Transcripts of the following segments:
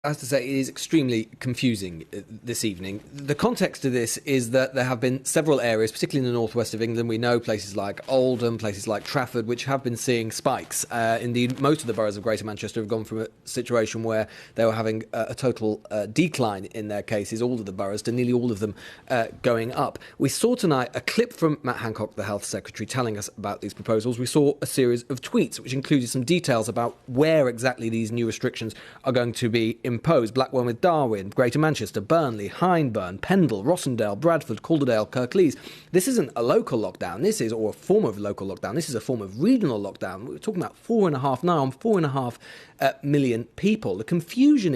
I have to say, it is extremely confusing this evening. The context of this is that there have been several areas, particularly in the northwest of England. We know places like Oldham, places like Trafford, which have been seeing spikes. Indeed, most of the boroughs of Greater Manchester have gone from a situation where they were having a total decline in their cases, all of the boroughs, to nearly all of them going up. We saw tonight a clip from Matt Hancock, the Health Secretary, telling us about these proposals. We saw a series of tweets which included some details about where exactly these new restrictions are going to be imposed. Blackwell with Darwin, Greater Manchester, Burnley, Hyndburn, Pendle, Rossendale, Bradford, Calderdale, Kirklees. This isn't a local lockdown, or a form of local lockdown. This is a form of regional lockdown. We're talking about 4.5 million people. The confusion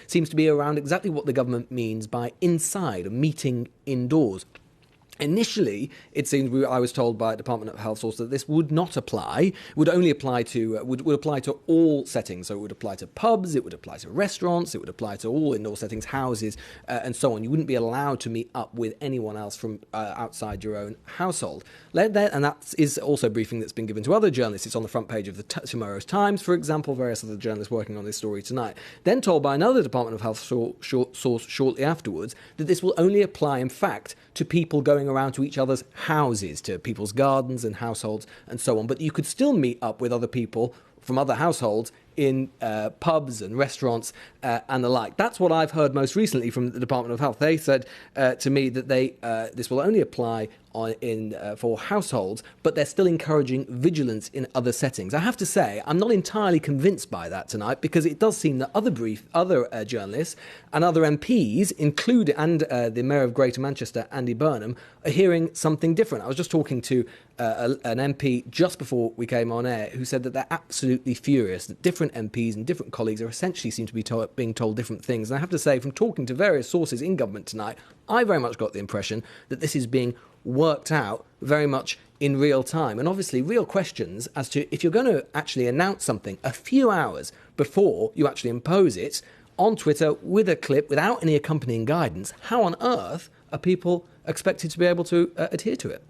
seems to be around exactly what the government means by inside, a meeting indoors. Initially, it seems I was told by Department of Health source that this would not apply. Would only apply to would apply to all settings. So it would apply to pubs, it would apply to restaurants, it would apply to all indoor settings, houses, and so on. You wouldn't be allowed to meet up with anyone else from outside your own household. And that is also a briefing that's been given to other journalists. It's on the front page of the tomorrow's Times, for example. Various other journalists working on this story tonight. Then told by another Department of Health source shortly afterwards that this will only apply, in fact, to people going around to each other's houses, to people's gardens and households and so on. But you could still meet up with other people from other households in pubs and restaurants and the like. That's what I've heard most recently from the Department of Health. They said to me that this will only apply for households, but they're still encouraging vigilance in other settings. I have to say, I'm not entirely convinced by that tonight, because it does seem that other journalists and other MPs, and the Mayor of Greater Manchester, Andy Burnham, are hearing something different. I was just talking to an MP just before we came on air who said that they're absolutely furious that different MPs and different colleagues are essentially seem to be being told different things. And I have to say, from talking to various sources in government tonight, I very much got the impression that this is being worked out very much in real time. And obviously real questions as to if you're going to actually announce something a few hours before you actually impose it on Twitter with a clip without any accompanying guidance, how on earth are people expected to be able to adhere to it?